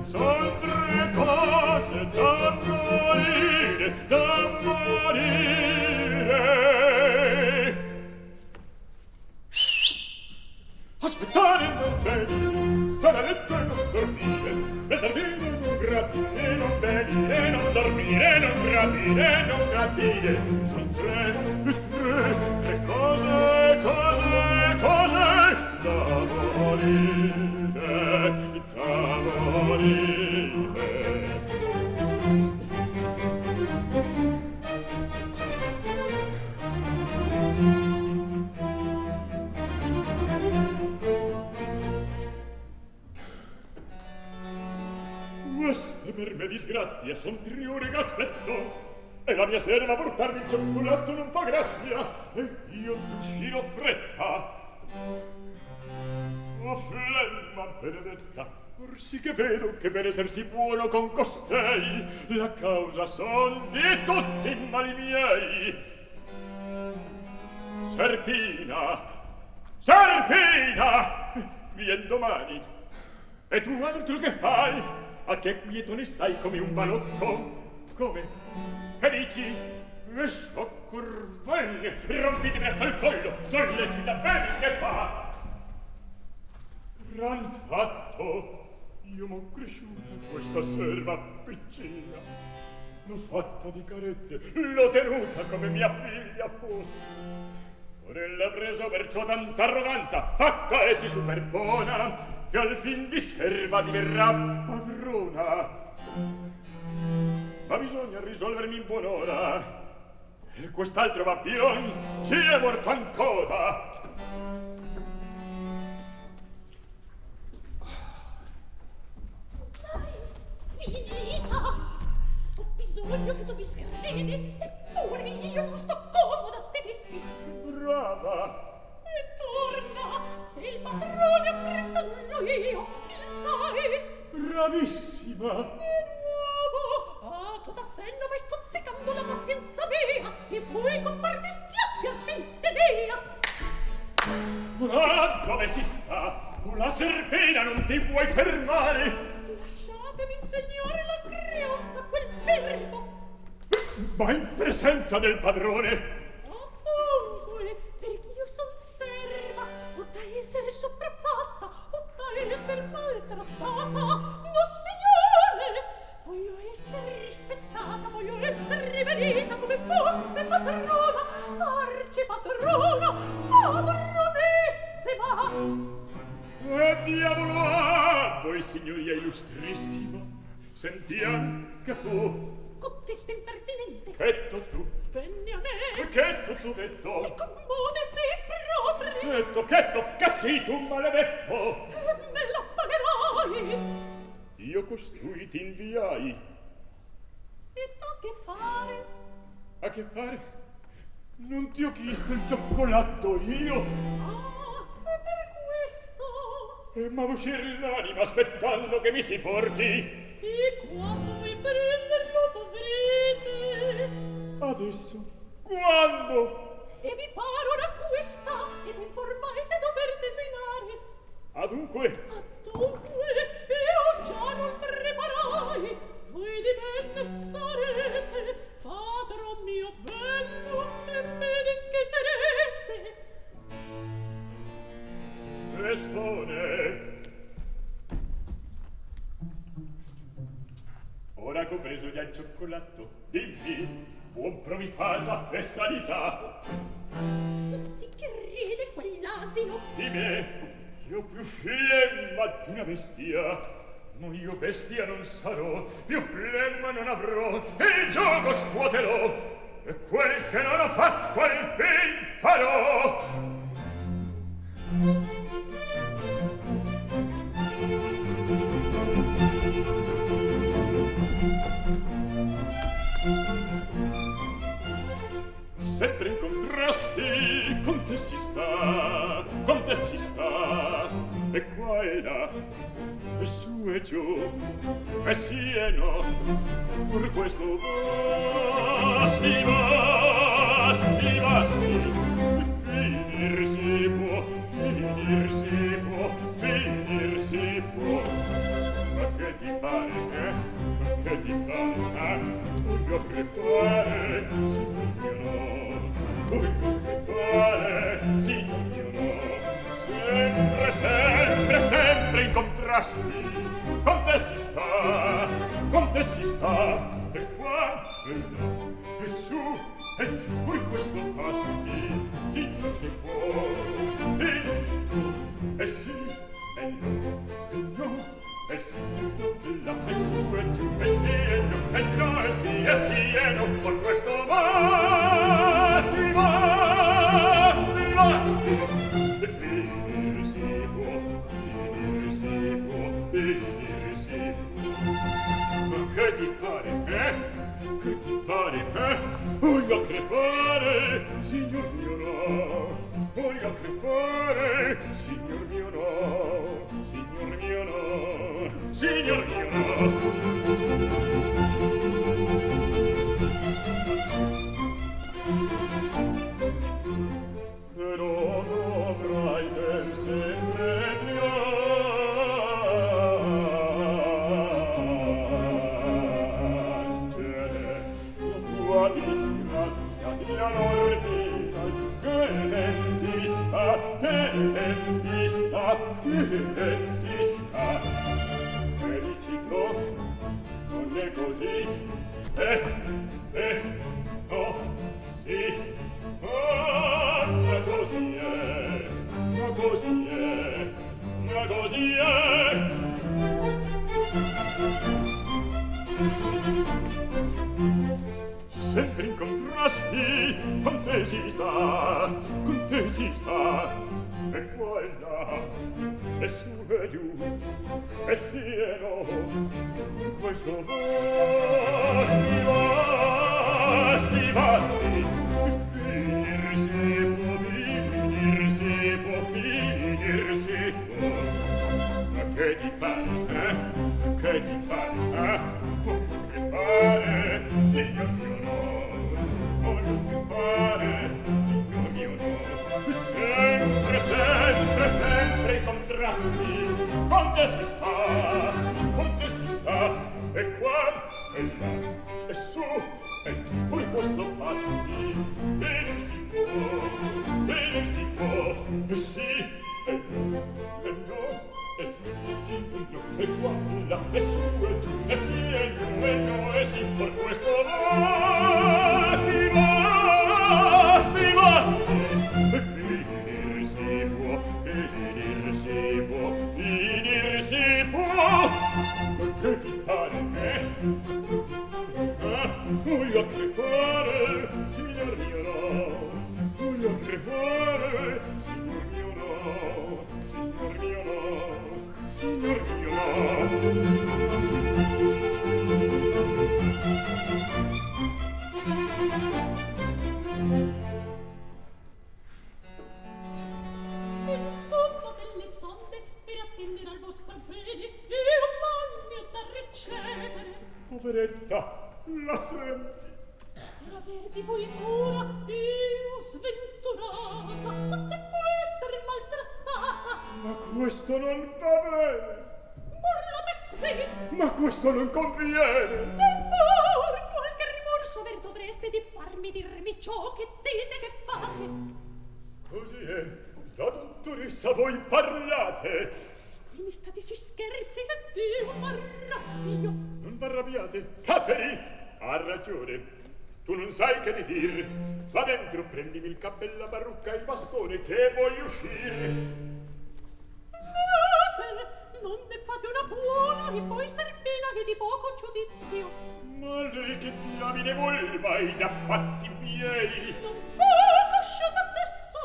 Son tre cose da morire, da morire. Aspettare non bene, stare a letto e non dormire, le sardine non gratire, non bene, non dormire, non gratire, non gratire. Son tre cose, cose, cose da morire, da morire. Queste per me disgrazia son 3 ore che aspetto, e la mia serva a portarmi il cioccolato non fa grazia, e io d'uscire ho fretta. Oh flemma benedetta, or sì che vedo che per essersi buono con costei la causa son di tutti i mali miei. Serpina, Serpina, vien domani. E tu altro che fai? A che quietone stai come un balocco? Come? Che dici? E scioccorveglie, rompiti presto il collo, sollecita bene che fa? Gran fatto, io m'ho cresciuta questa serva piccina, l'ho fatta di carezze, l'ho tenuta come mia figlia fosse. Ora l'ha preso perciò tanta arroganza, fatta e si superbona, che al fin di serva diverrà padrona. Ma bisogna risolvermi in buon'ora, e quest'altro babbion ci è morto ancora. Finita! Ho bisogno che tu mi scredi, eppure io non sto comoda, te dissi. Brava! E torna, se il padrone affrettando io, il sai. Bravissima! Di nuovo! Ah, tu da senno vai stuzzicando la pazienza mia, e poi con parti schiaffi al fin te dia. Ma dove si sta? La serpina non ti vuoi fermare? Lasciatemi insegnare la creanza a quel verbo. Ma in presenza del padrone? Dunque, perché io son serva, o da essere sopraffatta, o da essere maltrattata. No, signore, voglio essere rispettata, voglio essere riverita come fosse padrona, arcipatrona, padronissima. Diavolo a voi, signoria illustrissima. Sentiam che fu. Cottesta impertinente. Chetto tu. Venni a me. Chetto tu detto. E con modesi propri. Chetto, che sei tu maledetto. Me la pagherai. Io costui ti inviai. E tu che fare? A che fare? Non ti ho chiesto il cioccolato io. Ah, e per questo. Ma uscir l'anima aspettando che mi si porti. E quando vuoi prenderlo dovrete. Adesso? Quando? E vi pare ora questa, ed ormai te dover desinare. Adunque? Adunque, io già non preparai. Voi di me ne sarete, padron mio bello, e me ne inchieterete. Espone. Ora che ho preso già il cioccolato, dimmi, buon provifacia e sanità. Di che ride quell'asino? Di me, io più flemma d'una bestia. Ma io bestia non sarò, più flemma non avrò, il gioco scuoterò, e quel che non ho fatto al fin farò. Sempre in contrasti, con te si sta, e qua e là, e su e giù, e sì e no, per questo basti, basti, basti, finir si può, finir si può, finir si può, ma che ti pare, che ti pare, voglio crepare, signor mio no, voglio crepare, signor mio no, sempre, sempre, sempre in contrasti, con te si sta, con te si sta, e qua, e là, e su, e giù, poi questo pasti, dillo che può, e si può, e sì, e no, e no, e sì, e là, e su, e giù, e sì, e no, e no, e sì, e sì, e no, con questo basti, basti, basti, e finire si può, finire si può, finire si può. Che ti pare, che ti pare, voglio crepare, signor mio no, voglio crepare, signor mio no, signor mio no, signor mio no. Però dovrai per sempre piangere la tua disgrazia, la l'ordina, che lenti sta, che lenti sta, che lenti sta. Felicito, non è così, no, sì, ma così è, ma così è, ma così è. Sempre in contrasti, con te si sta, con te si sta, e qua e là, e su e giù, e sì e no, in questo basti, basti, basti, finirsi può, finirsi può, finirsi può. Ma che ti pare, che ti pare, che pare, signor mio no, che pare, signor mio no, sempre, sempre, sempre i contrasti, con te si sta, con te si sta, e qua, e là, e su, e giù, poi questo basti, venirsi può, e sì, e no, e no, e sì, e no, e qua, e là, e su, e giù, e sì, e no, e no, e sì, per questo basti, basti, basti, e finirsi può, finirsi può, finirsi può. Che ti pare, voglio crepare, signor mio no, voglio crepare, signor mio no, signor mio no, signor mio no. Insomma delle somme per attendere al vostro bene e un bagno da ricevere. Poveretta, la senti? Per avervi voi cura, io sventurata, a tempo essere maltrattata. Ma questo non va bene, Burlate sì, ma questo non conviene. or qualche rimorso aver dovreste di farmi dirmi ciò che dite che fate. Così è, da dottoressa voi parlate. Qui mi state si scherzi che Dio m'arrabbio. Non v'arrabbiate, caperi, ha ragione. Tu non sai che ne dir. Va dentro, prendimi il cappello, la parrucca e il bastone, che voglio uscire. Vedete, non ne fate una buona e poi Serpina che di poco giudizio. Ma lei che diamine volva i da fatti miei. Non fate uscite adesso,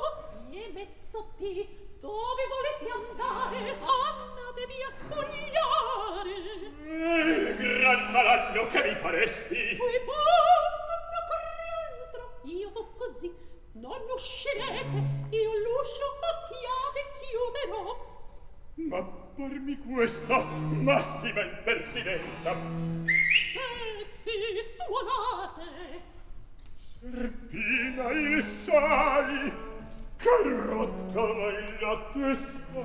e mezzotti, dove volete andare? Andate via a spogliare. Il gran malanno che mi faresti. E poi non corre altro, io vo così, non uscirete, io l'uscio a chiave chiuderò. Ma parmi questa massima impertinenza. Sì, suonate. Serpina, il sai che rotta vai la testa.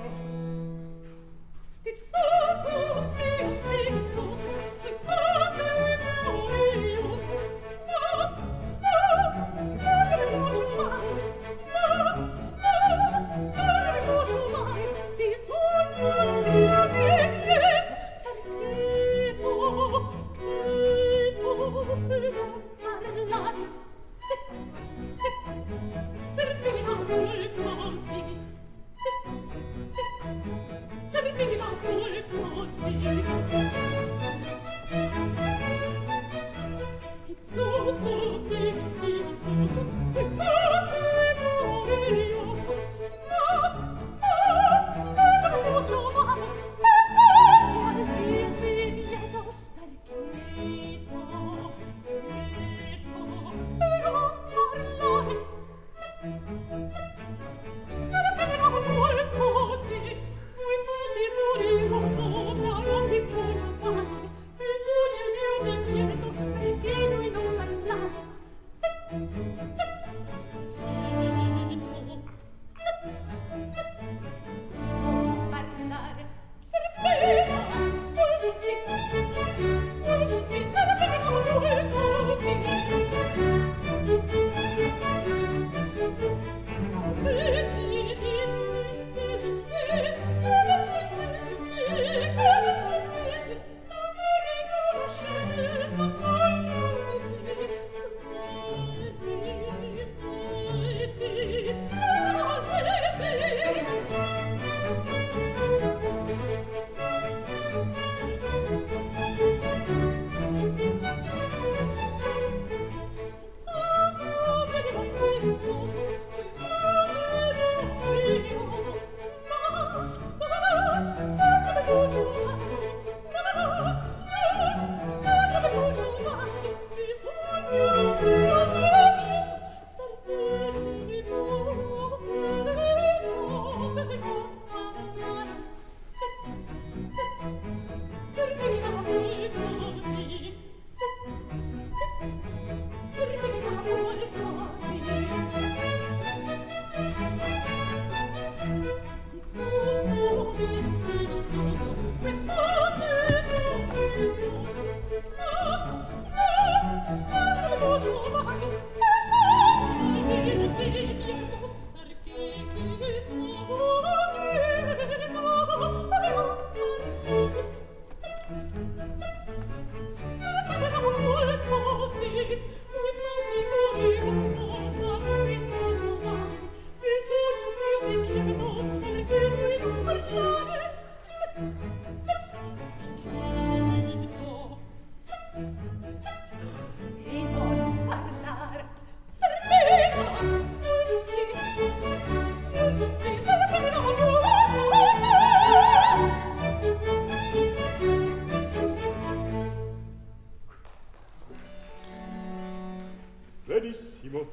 Benissimo.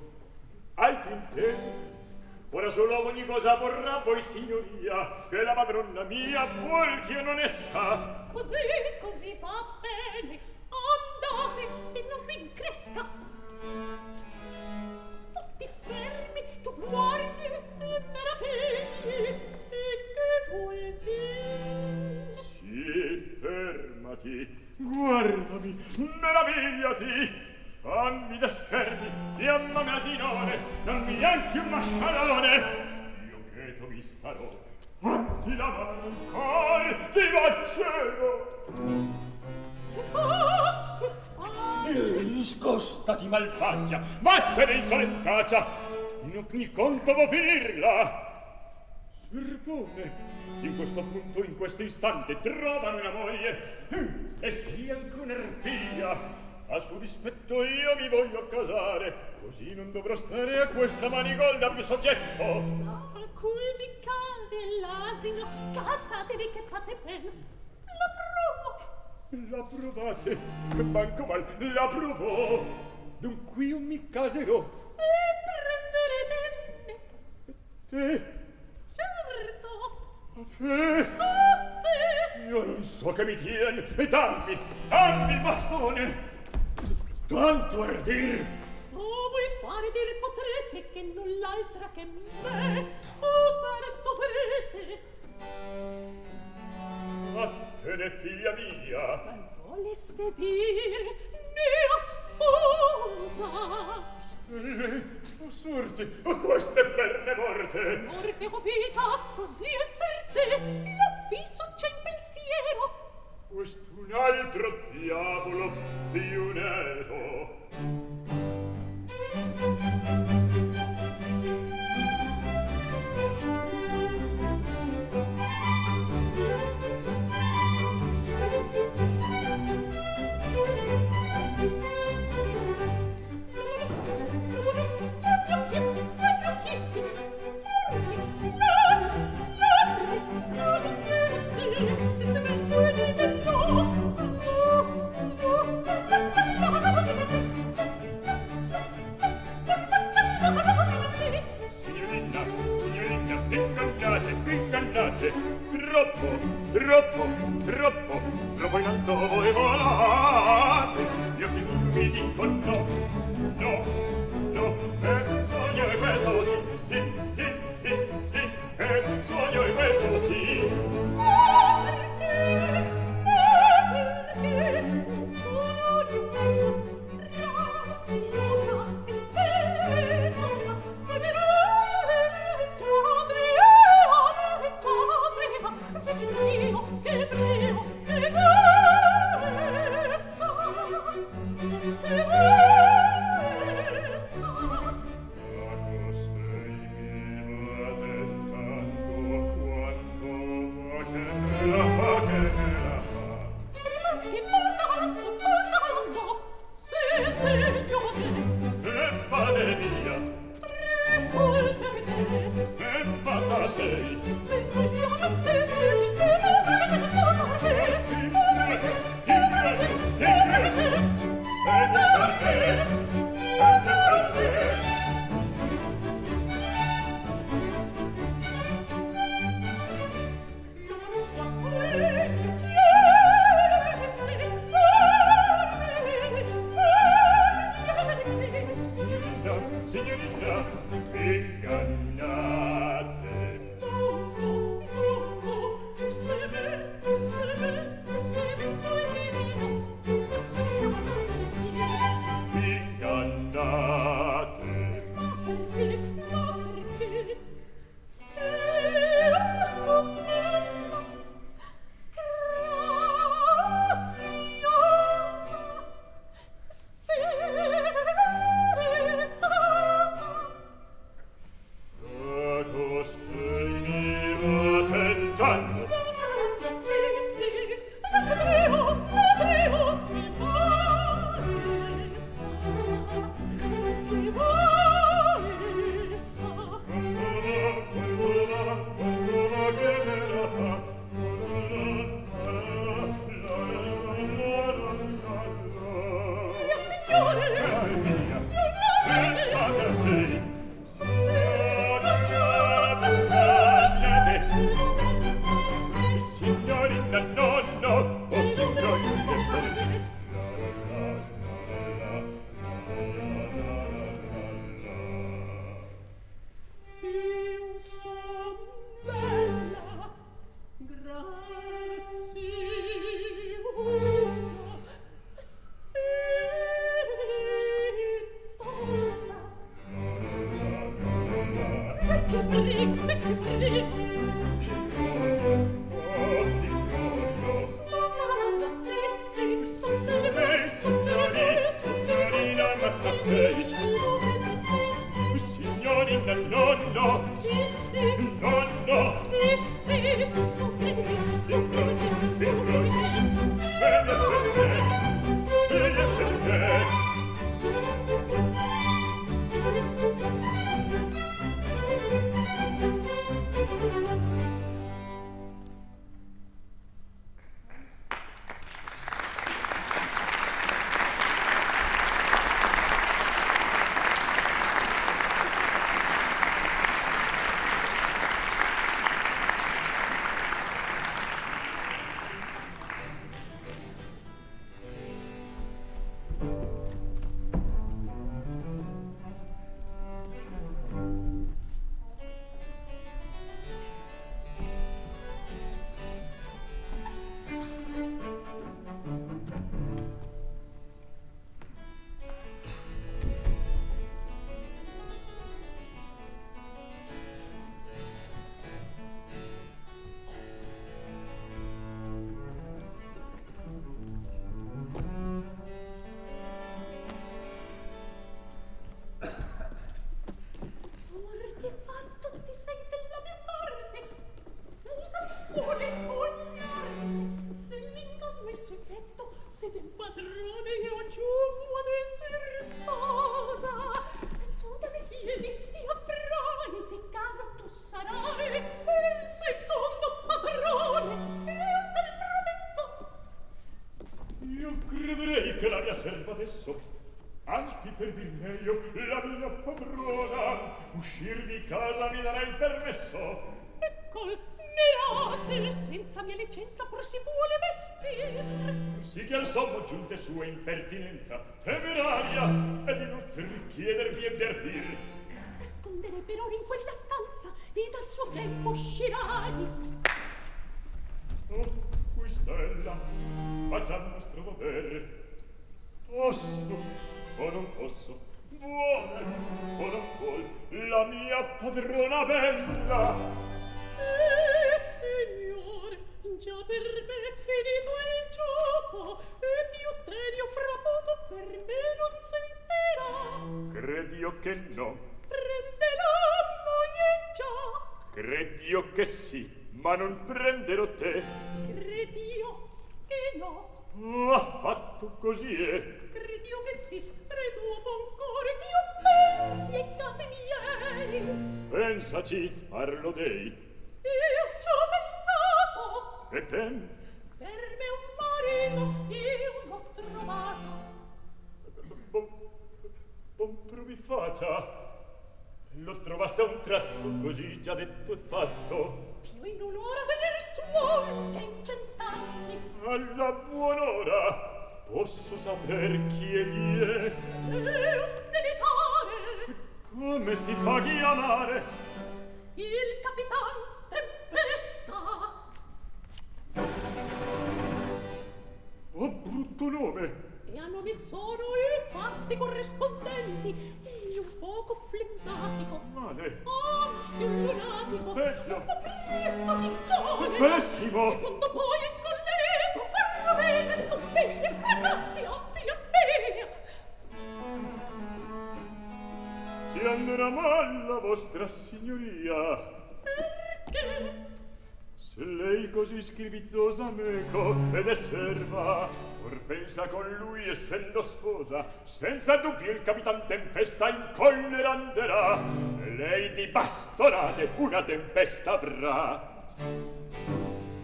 Alto intendo. Ora solo ogni cosa vorrà voi, signoria, che la madronna mia vuol che io non esca. Così va bene. Andate e non vi incresca. Tutti fermi, tu guardi e ti meravigli. E che vuol dire? Sì, fermati. Guardami, meravigliati. Fammi da schermi, chiamami asinone, non mi neanche un mascialone. Io cheto mi starò, anzi la mano ancor ti vaccedo. Che fa? Scostati, malvagia, vattene insolentaccia. In ogni conto vo finirla. Servone, in questo punto, in questo istante, trovano una moglie e sia anche un'arpia. A suo dispetto io mi voglio casare, così non dovrò stare a questa manigolda più soggetto. A cui vi cade l'asino, casatevi che fate pena. La provo. La provate, manco mal, la provò. Dunque io mi caserò. E prenderete me. Te? Certo. A fe? A fe. Io non so che mi tien, e dammi il bastone. Tanto ardir. Oh, voi fare dir potrete che null'altra che me sposare dovrete. Vattene, figlia mia. Voleste dire mia sposa? Stelle, o sorte, o queste belle morte. Morte o vita, così è certe, la fisso c'è in pensiero. Quest'un altro diavolo più nero. Troppo in alto voi volate. Io che mi dico no, no, è un sogno e questo sì, è un sogno e questo sì. Perché sono di una graziosa e spiritosa Adriana, che brio, che festa, se del padrone io giungo ad esser sposa, tu te mi chiedi, io avrai di casa tu sarai il secondo padrone, io te prometto. Io crederei che la mia serva adesso, anzi per dir meglio, la mia padrona, uscir di casa mi darà il permesso. Eccol, mirate, senza mia licenza pur si vuole vestir. Sì che al sommo giunte sua impertinenza, temeraria, ed inoltre richiedermi e verdir. Nasconderebbero in quella stanza, e dal suo tempo uscirai. Oh, qui stella, facciamo nostro dovere. Posso, o non posso, vuole, o non vuol, la mia padrona bella. Signore, già per me è finito il gioco, e mio tedio fra poco per me non sentirà. Credio che no. Prende la moglie già. Credio che sì, ma non prenderò te. Credio che no. Affatto così è. Credio che sì, tre tuo buon cuore che io pensi ai casi miei. Pensaci, parlo dei. Io ci ho pensato. E ben? Per me un marito io l'ho trovato. Buon provi faccia. Lo trovaste a un tratto, così già detto e fatto. Più in un'ora venir suol che in 100 anni. Alla buon'ora posso saper chi egli è. Un militare. Come si fa a chiamare? Il capitan Tempesta. Oh, brutto nome! E a nomi sono i fatti corrispondenti. Egli un poco flegmatico. Male! Anzi, un lunatico. Peggio. Un po' presto di collera. Pessimo! E quando poi incollereto farà bene scompeglia e fracassi fine appena. Si andrà mal la vostra signoria. Perché? Se lei così scrivizzosa meco ed è serva, or pensa con lui essendo sposa, senza dubbio il capitan Tempesta in collera anderà, e lei di bastonate una tempesta avrà.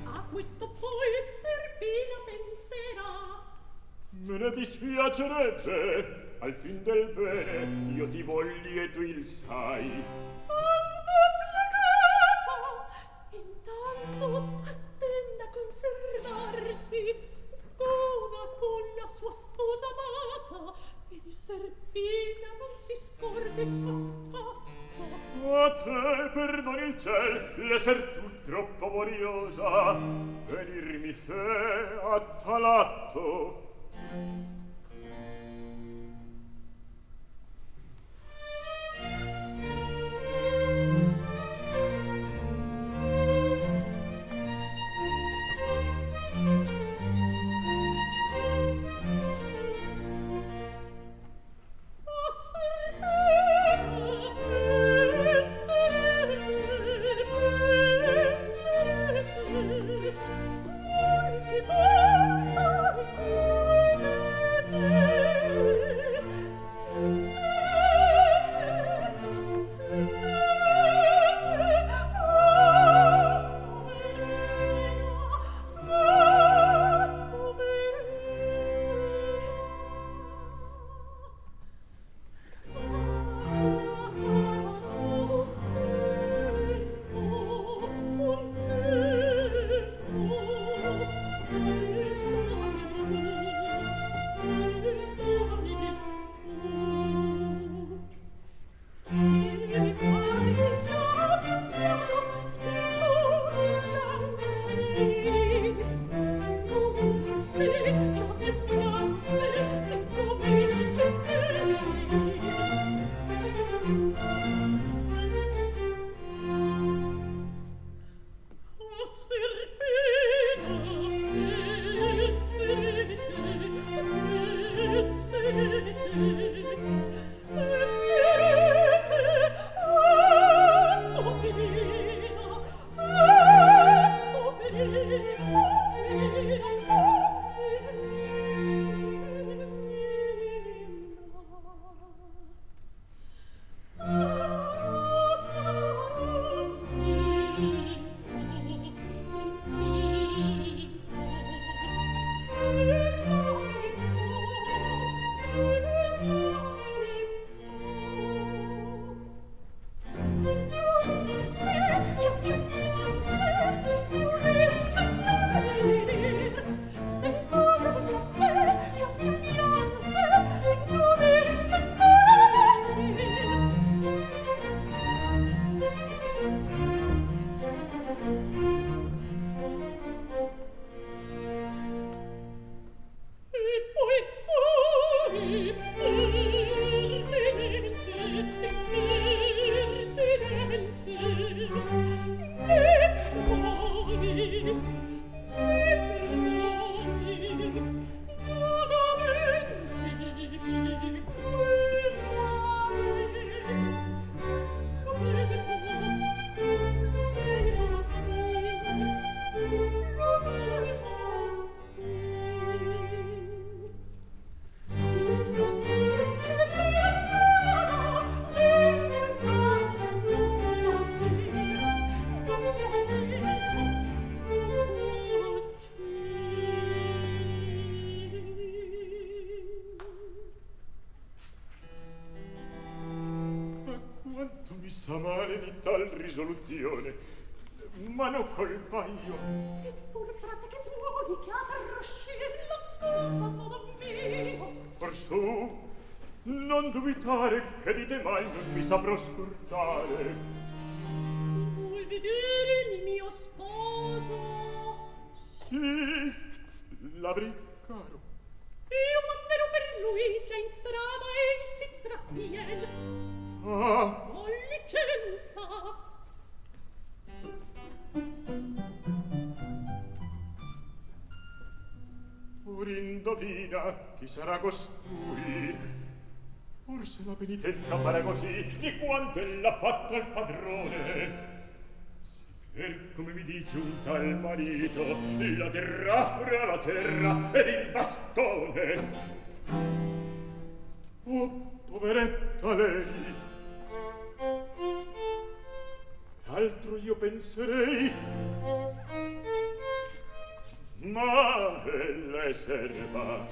A questo poi Serpina penserà. Me ne dispiacerebbe, al fin del bene io ti vogli e tu il sai. Intanto attenda a conservarsi una con la sua sposa amata, e di Serpina non si scordi affatto. A te, perdoni il ciel, l'esser tu troppo moriosa, venirmi fe a tal atto. sa male di tal risoluzione, ma non colpa io. Eppure, frate, che vuoi che apra uscire la cosa, madam mio? Orsù, non dubitare che di te mai non mi saprò scordare. Vuoi vedere il mio sposo? Sì, l'avrei caro. Io manderò per lui già in strada e si trattiene. Ah, Con licenza. or indovina chi sarà costui. Forse la penitenza farà così di quanto ella ha fatto al padrone. Se per come mi dice un tal marito la terrà fra la terra ed il bastone. Oh, poveretta lei, altro io penserei, ma ella è serva,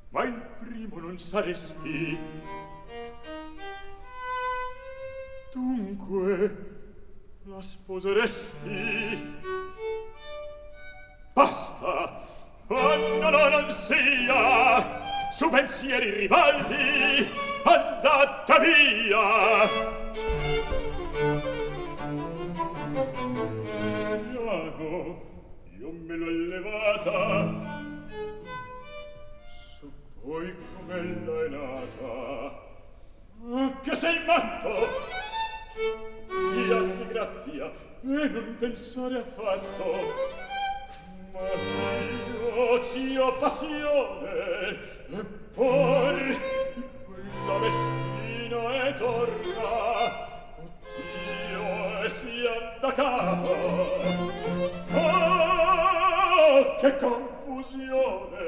ma il primo non saresti. Dunque la sposeresti. Basta, oh no, no, non sia su pensieri ribaldi, andata via. Piano, io me l'ho levata, so poi com'ella è nata. Oh, che sei matto! Diatti grazia e non pensare affatto, ma io ci ho passione e por quella vestina e torna. Oddio, e sia da capo. Oh, che confusione!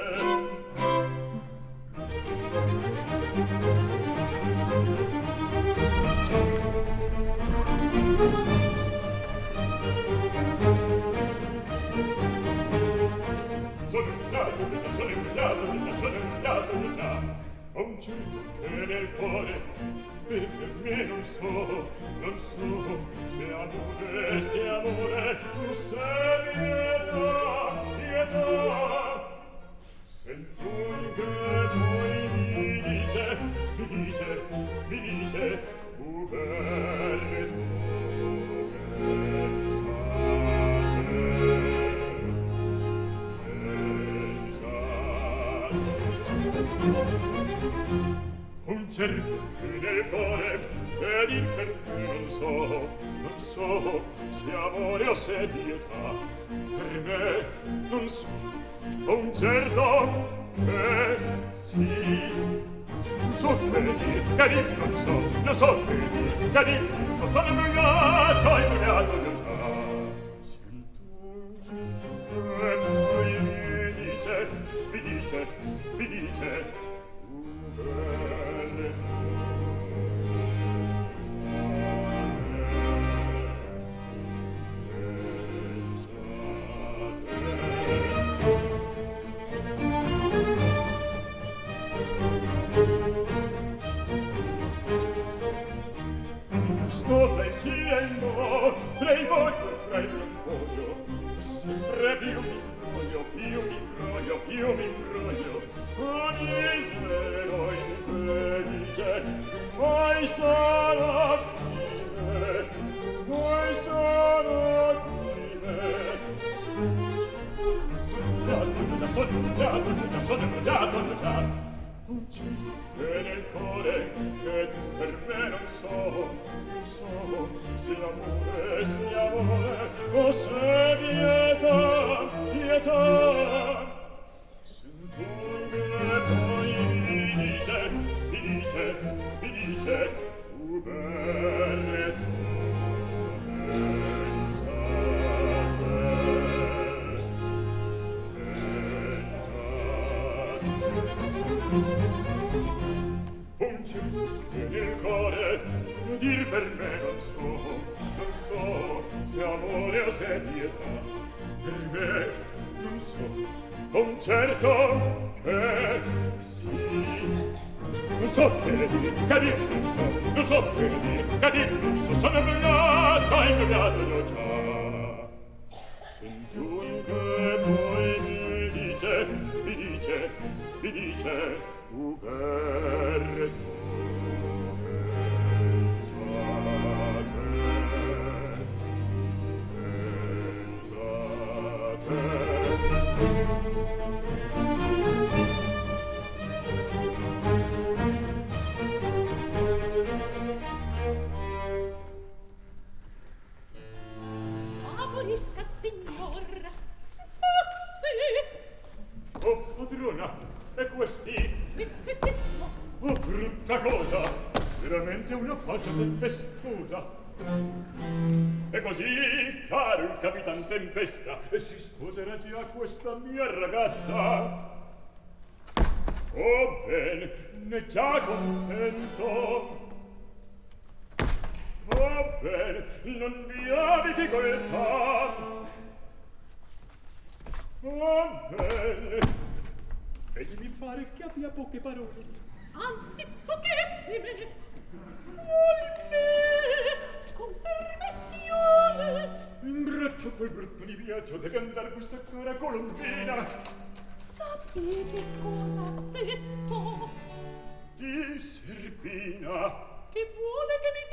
Sono andato già, ho un certo che nel cuore, perché me non so se amore, se pietà. Sento che poi mi dice, belle tu un certo che nel cuore e dir per me non so se amore o se pietà. Per me non so, un certo che sì. Non so che dir, non so che dir, non so, sono imbrogliato io già. Sento che poi mi dice, belle sto fra il sì e il no, fra il voglio e fra il non voglio, sempre più mi imbroglio, oh misero infelice, mai sarà di me. Sono andato già, un certo che nel cuore, che per me non so se amore, o se pietà. Sento che poi mi dice, belle un certo che nel cuore dir per me non so se amore o se pietà. Per me non so, un certo che sì. so che dire, non so che dire, che dire, sono ingabbiato io già. Senti che poi mi dice, Uberto, Favorisca, signor. Sì. Oh, padrona, e questi? Rispettissimo. Oh, brutta cosa! Veramente una faccia tempestosa! E così, caro il Capitan Tempesta, e si sposerà già questa mia ragazza? Oh, ben, ne già contento! Oh, ben, non vi abiti colpa! Oh, ben, vedi fare che abbia poche parole. Anzi, pochissime. Vuol con permissione. In braccio quel brutto di viaggio deve andare questa cara colombina. Sapete cosa ha detto? Di Serpina. Che vuole che mi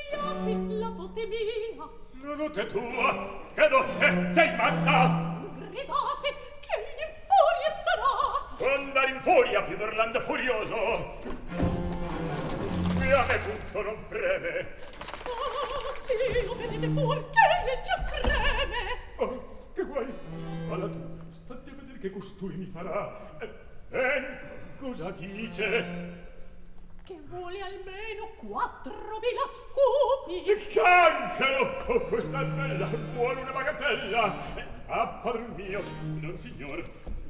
diate la dote mia. La dote tua? Che dote? Sei matta? Gridate che egli in furia darà. Andare in furia, più d'Orlando furioso. Qui a me punto non preme. Oh, Dio, vedete pur che egli già preme. Oh, che vuoi? Alla tu, state a vedere che costui mi farà. Cosa dice? Che vuole almeno 4.000 scuti. Cancano! Oh, questa bella vuole una bagatella. Ah, padron mio, non signor.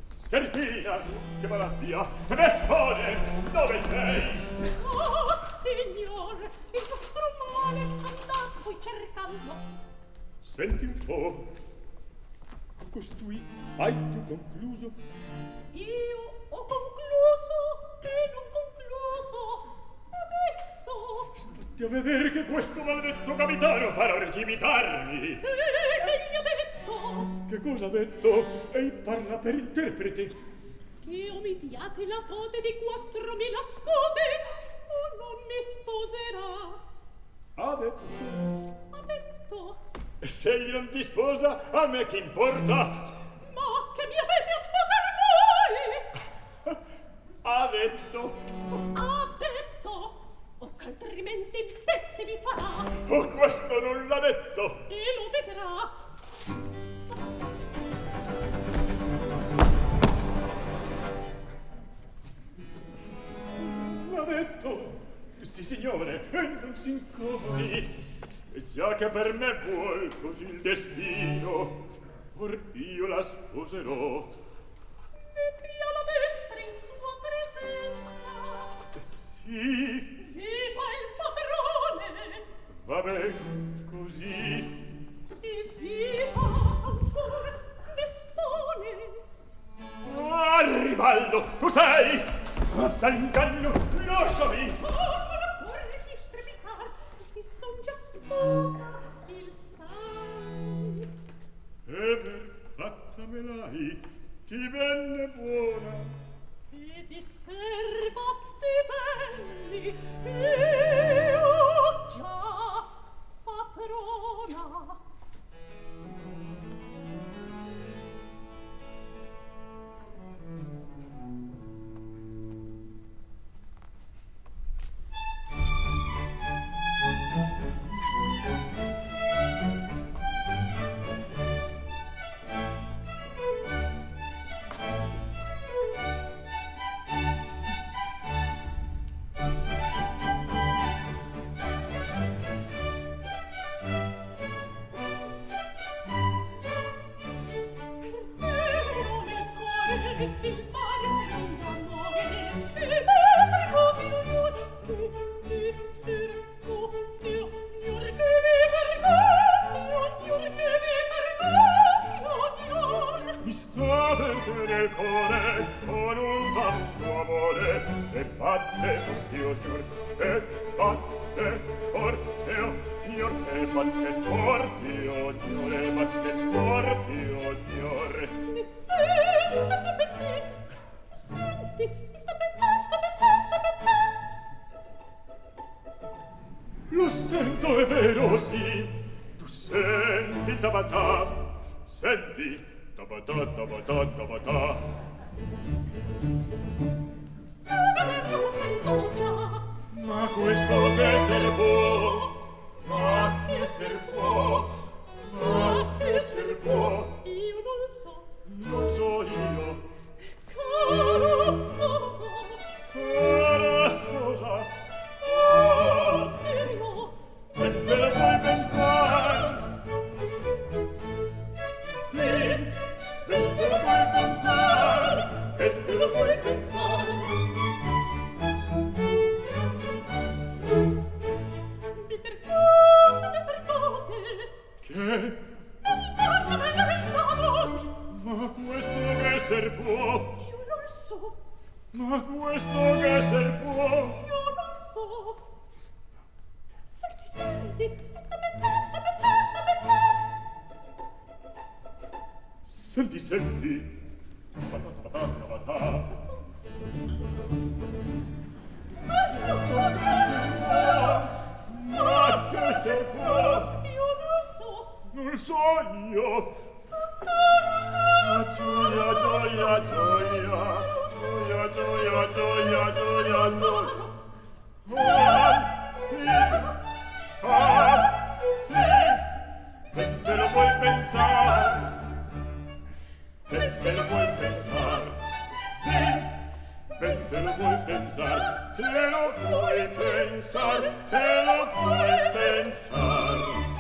Serpina, che malattia! Vespone, dove sei? Oh, signor, il vostro male andate voi cercando. Senti un po'. Con costui hai tu concluso? Io ho concluso e non concluso. Adesso. State a vedere che questo maledetto capitano farà regimitarmi. Egli ha detto Che cosa ha detto? Ei parla per interprete. che o mi diate la dote di 4.000 scudi o non mi sposerà. Ha detto. Ha detto. E se egli non ti sposa, a me che importa? Ma che mi avete a sposare voi? Ha detto. Ha detto. O che altrimenti in pezzi vi farà. Oh, questo non l'ha detto. E lo vedrà. L'ha detto. Sì, signore, e non si incomodi. E già che per me vuol così il destino, or io la sposerò. Metti alla destra in sua presenza. Sì, Viva il padrone. va ben così. E viva ancora Vespone. Ah, rivaldo, tu sei? Dall'inganno, lasciami! Oh, non occorre strepitare. Ti son già sposa, il sai. E fattamela, ti venne buona. E di serbatti belli io già patrona. e batte fortio fior, e batte fortio fior, e batte fortio fior, e batte fortio fior. Mi senti, tapete, senti, tapete. Lo sento, è vero, sì. Tu senti, tabata, senti, tabata, tabata, tabata. Lo sento già. Ma questo che ser può? Ma che ser può? Ma che ser può? Io non so. Non so io. Caro sposo. Cara sposa. Oh, io. E te lo puoi pensare? Sì, e te lo puoi pensare? E te lo puoi pensare? Mi percote. Che? Non guardami lontano. Ma questo che ser può? Io non so. Ma questo che ser può? Io non so. Senti, Senti, senti. Ma che ser può? io non so. Non so io. Ah, gioia, gioia, gioia. Gioia, gioia, gioia, gioia, gioia. Sì, e te lo puoi pensare? E te lo puoi pensare? Sì, e te lo puoi pensare? Te lo puoi pensare? Te lo puoi pensare?